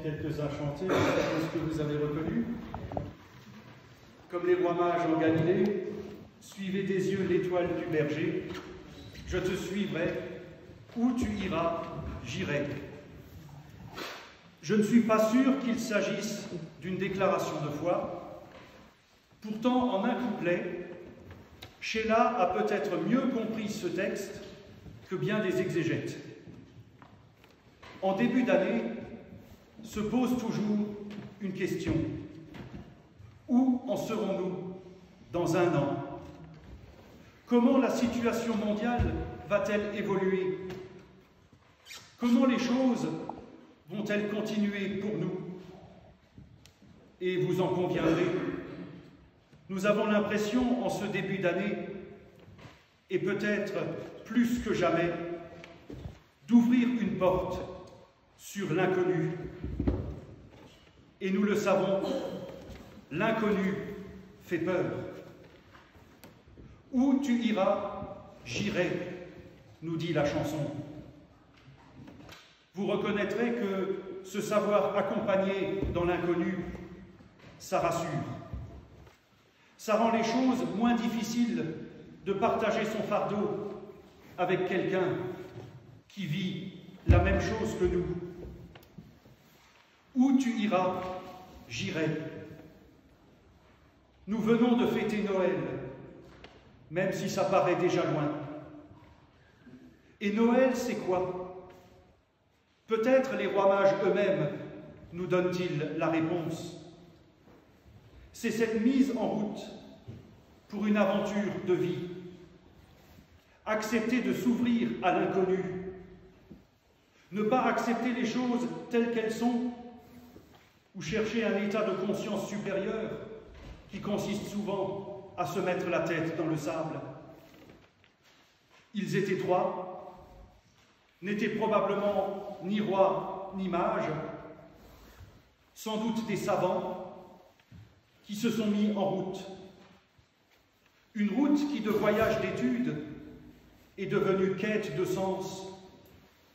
quelques-uns chanter, est-ce que vous avez reconnu? Comme les rois mages en Galilée, suivez des yeux l'étoile du berger, je te suivrai, où tu iras, j'irai. Je ne suis pas sûr qu'il s'agisse d'une déclaration de foi, pourtant en un couplet, Sheila a peut-être mieux compris ce texte que bien des exégètes. En début d'année, se pose toujours une question. Où en serons-nous dans un an? Comment la situation mondiale va-t-elle évoluer? Comment les choses vont-elles continuer pour nous? Et vous en conviendrez, nous avons l'impression en ce début d'année, et peut-être plus que jamais, d'ouvrir une porte sur l'inconnu. Et nous le savons, l'inconnu fait peur. Où tu iras, j'irai, nous dit la chanson. Vous reconnaîtrez que ce savoir accompagner dans l'inconnu, ça rassure. Ça rend les choses moins difficiles de partager son fardeau avec quelqu'un qui vit la même chose que nous. Où tu iras, j'irai. Nous venons de fêter Noël, même si ça paraît déjà loin. Et Noël, c'est quoi? Peut-être les rois mages eux-mêmes nous donnent-ils la réponse. C'est cette mise en route pour une aventure de vie. Accepter de s'ouvrir à l'inconnu. Ne pas accepter les choses telles qu'elles sont, ou chercher un état de conscience supérieur qui consiste souvent à se mettre la tête dans le sable. Ils étaient trois, n'étaient probablement ni rois ni mages, sans doute des savants qui se sont mis en route. Une route qui, de voyage d'études, est devenue quête de sens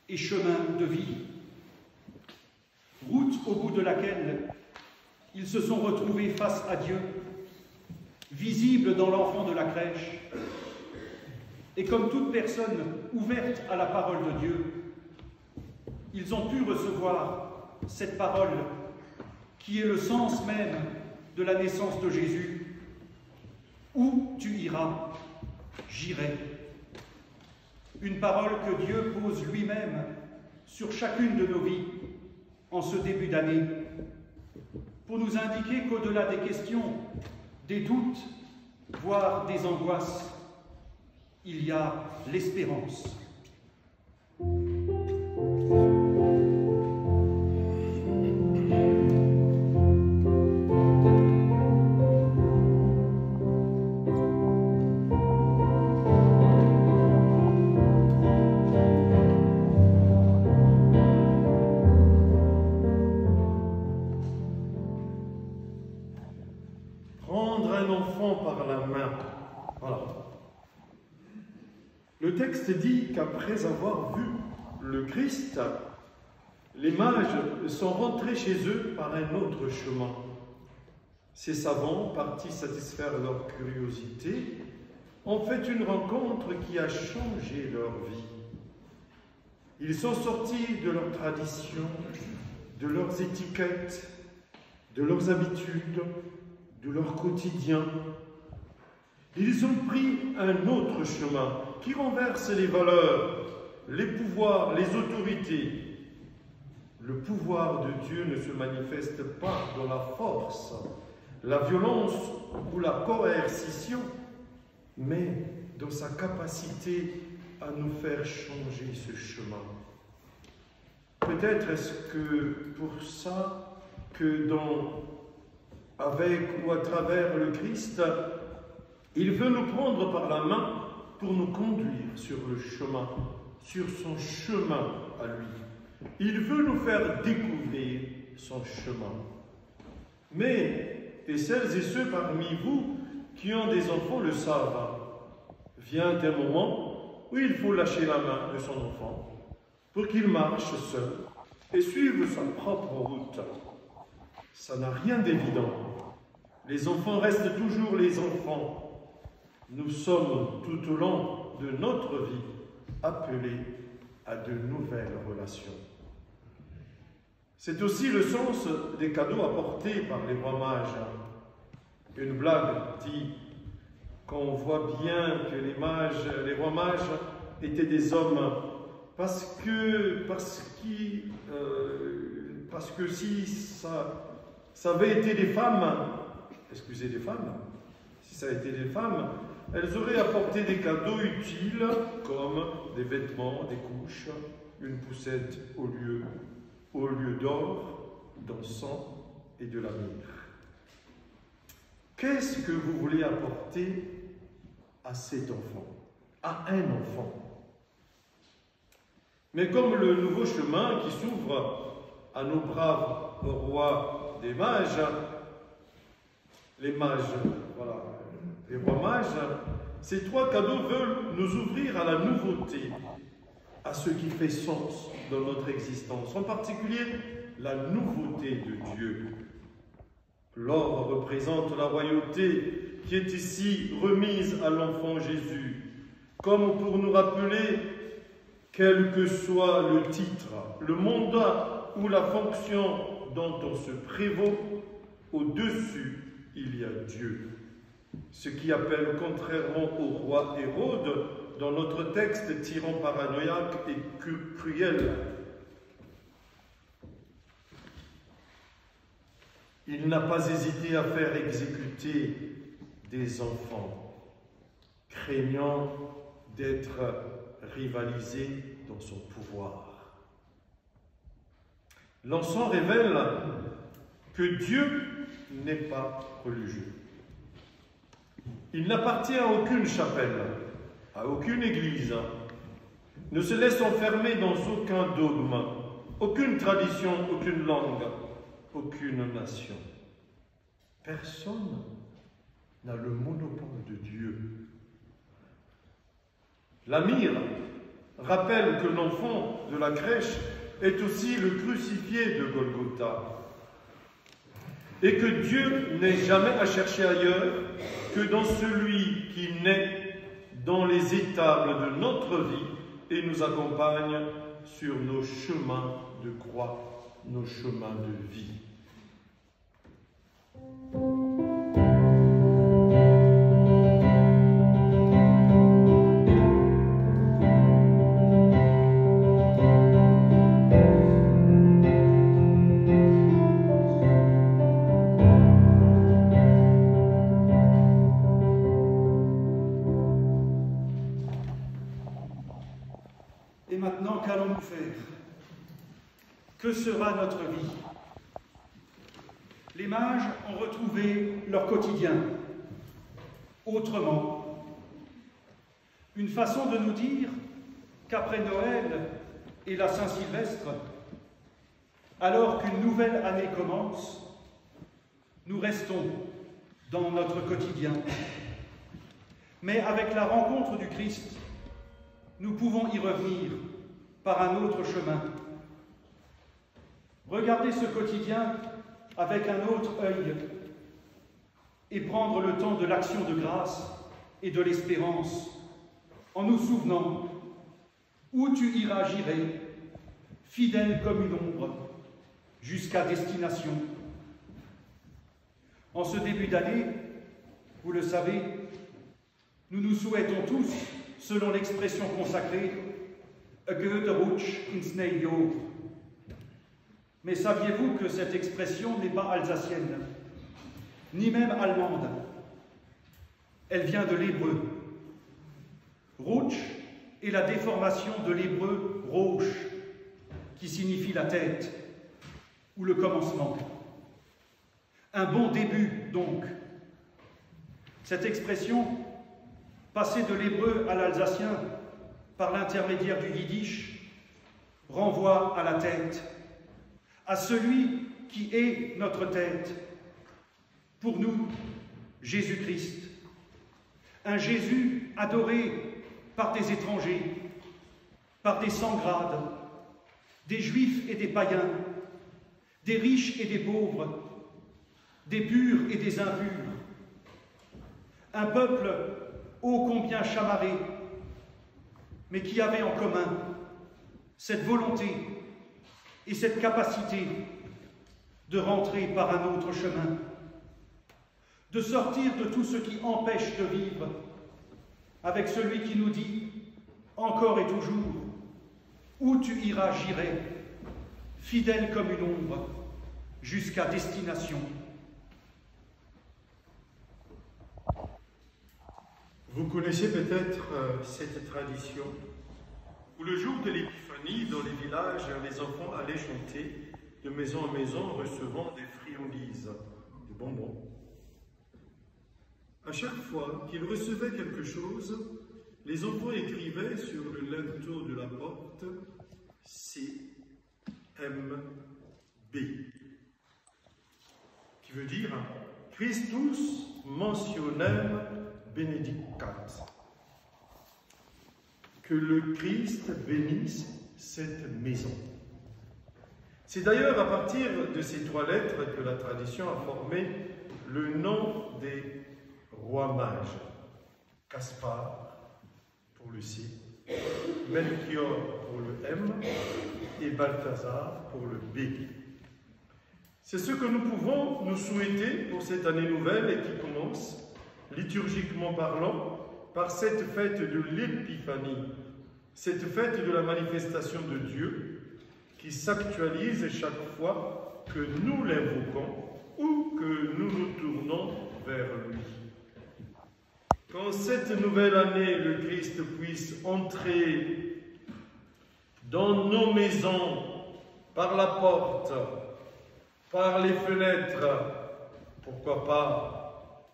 et chemin de vie. Route au bout de laquelle ils se sont retrouvés face à Dieu, visibles dans l'enfant de la crèche, et comme toute personne ouverte à la parole de Dieu, ils ont pu recevoir cette parole qui est le sens même de la naissance de Jésus. Où tu iras, j'irai. Une parole que Dieu pose lui-même sur chacune de nos vies en ce début d'année, pour nous indiquer qu'au-delà des questions, des doutes, voire des angoisses, il y a l'espérance. Le texte dit qu'après avoir vu le Christ, les mages sont rentrés chez eux par un autre chemin. Ces savants, partis satisfaire leur curiosité, ont fait une rencontre qui a changé leur vie. Ils sont sortis de leurs traditions, de leurs étiquettes, de leurs habitudes, de leur quotidien. Ils ont pris un autre chemin qui renverse les valeurs, les pouvoirs, les autorités. Le pouvoir de Dieu ne se manifeste pas dans la force, la violence ou la coercition, mais dans sa capacité à nous faire changer ce chemin. Peut-être est-ce que pour ça que avec ou à travers le Christ, il veut nous prendre par la main pour nous conduire sur le chemin, sur son chemin à lui. Il veut nous faire découvrir son chemin. Mais, et celles et ceux parmi vous qui ont des enfants le savent, vient un moment où il faut lâcher la main de son enfant pour qu'il marche seul, et suivre sa propre route. Ça n'a rien d'évident. Les enfants restent toujours les enfants. Nous sommes tout au long de notre vie appelés à de nouvelles relations. C'est aussi le sens des cadeaux apportés par les rois mages. Une blague dit qu'on voit bien que les rois mages étaient des hommes parce que si ça avait été des femmes, excusez les femmes, si ça a été des femmes, elles auraient apporté des cadeaux utiles comme des vêtements, des couches, une poussette au lieu d'or, d'encens et de la myrrhe. Qu'est-ce que vous voulez apporter à cet enfant, à un enfant? Mais comme le nouveau chemin qui s'ouvre à nos braves rois des mages, les rois mages, ces trois cadeaux veulent nous ouvrir à la nouveauté, à ce qui fait sens dans notre existence, en particulier la nouveauté de Dieu. L'or représente la royauté qui est ici remise à l'enfant Jésus, comme pour nous rappeler, quel que soit le titre, le mandat ou la fonction dont on se prévaut, au-dessus, il y a Dieu. Ce qui appelle, contrairement au roi Hérode, dans notre texte, tyran paranoïaque et cruel. Il n'a pas hésité à faire exécuter des enfants, craignant d'être rivalisé dans son pouvoir. L'encens révèle que Dieu n'est pas religieux. Il n'appartient à aucune chapelle, à aucune église, ne se laisse enfermer dans aucun dogme, aucune tradition, aucune langue, aucune nation. Personne n'a le monopole de Dieu. La myrrhe rappelle que l'enfant de la crèche est aussi le crucifié de Golgotha et que Dieu n'est jamais à chercher ailleurs que dans celui qui naît dans les étables de notre vie et nous accompagne sur nos chemins de croix, nos chemins de vie. Et maintenant, qu'allons-nous faire? Que sera notre vie? Les mages ont retrouvé leur quotidien, autrement. Une façon de nous dire qu'après Noël et la Saint-Sylvestre, alors qu'une nouvelle année commence, nous restons dans notre quotidien. Mais avec la rencontre du Christ, nous pouvons y revenir par un autre chemin. Regardez ce quotidien avec un autre œil et prendre le temps de l'action de grâce et de l'espérance en nous souvenant où tu iras, j'irai, fidèle comme une ombre, jusqu'à destination. En ce début d'année, vous le savez, nous nous souhaitons tous, selon l'expression consacrée, « A gute Rutsch ins neue Jahr ». Mais saviez-vous que cette expression n'est pas alsacienne, ni même allemande? Elle vient de l'hébreu. Rutsch est la déformation de l'hébreu rosh, qui signifie la tête, ou le commencement. Un bon début, donc. Cette expression, passée de l'hébreu à l'alsacien par l'intermédiaire du yiddish, renvoie à la tête, à celui qui est notre tête. Pour nous, Jésus-Christ, un Jésus adoré par des étrangers, par des sans-grades, des juifs et des païens, des riches et des pauvres, des purs et des impurs. Un peuple ô combien chamarré, mais qui avait en commun cette volonté et cette capacité de rentrer par un autre chemin, de sortir de tout ce qui empêche de vivre, avec celui qui nous dit « encore et toujours, où tu iras, j'irai, fidèle comme une ombre, jusqu'à destination. » Vous connaissez peut-être cette tradition où le jour de l'Épiphanie, dans les villages, les enfants allaient chanter de maison à maison, recevant des friandises, des bonbons. À chaque fois qu'ils recevaient quelque chose, les enfants écrivaient sur le linteau de la porte CMB, qui veut dire Christus mentionem benedicat. Que le Christ bénisse cette maison. C'est d'ailleurs à partir de ces trois lettres que la tradition a formé le nom des rois mages. Caspar pour le C, Melchior pour le M et Balthazar pour le B. C'est ce que nous pouvons nous souhaiter pour cette année nouvelle et qui commence, liturgiquement parlant, par cette fête de l'Épiphanie, cette fête de la manifestation de Dieu qui s'actualise chaque fois que nous l'invoquons ou que nous nous tournons vers lui. Qu'en cette nouvelle année, le Christ puisse entrer dans nos maisons par la porte, par les fenêtres, pourquoi pas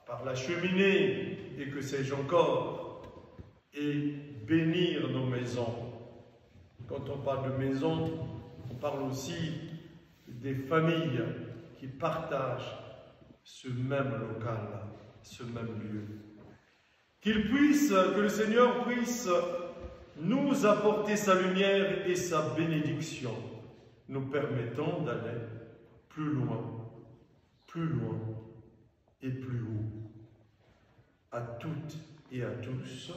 par la cheminée, et que sais-je encore, et bénir nos maisons. Quand on parle de maison, on parle aussi des familles qui partagent ce même local, ce même lieu. Que le Seigneur puisse nous apporter sa lumière et sa bénédiction, nous permettant d'aller plus loin et plus haut. À toutes et à tous,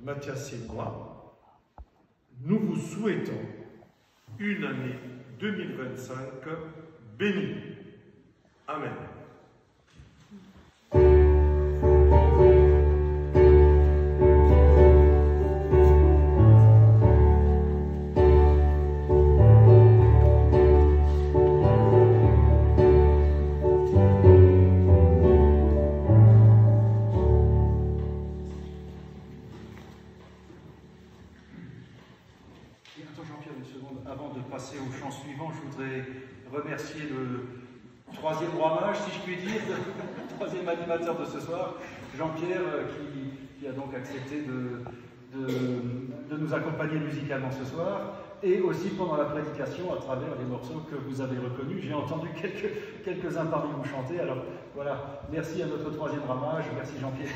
Mathias et moi, nous vous souhaitons une année 2025 bénie. Amen. Avant de passer au chant suivant, je voudrais remercier le troisième roi mage, si je puis dire, le troisième animateur de ce soir, Jean-Pierre, qui a donc accepté de nous accompagner musicalement ce soir, et aussi pendant la prédication à travers les morceaux que vous avez reconnus. J'ai entendu quelques-uns parmi vous chanter, alors voilà, merci à notre troisième roi mage, merci Jean-Pierre.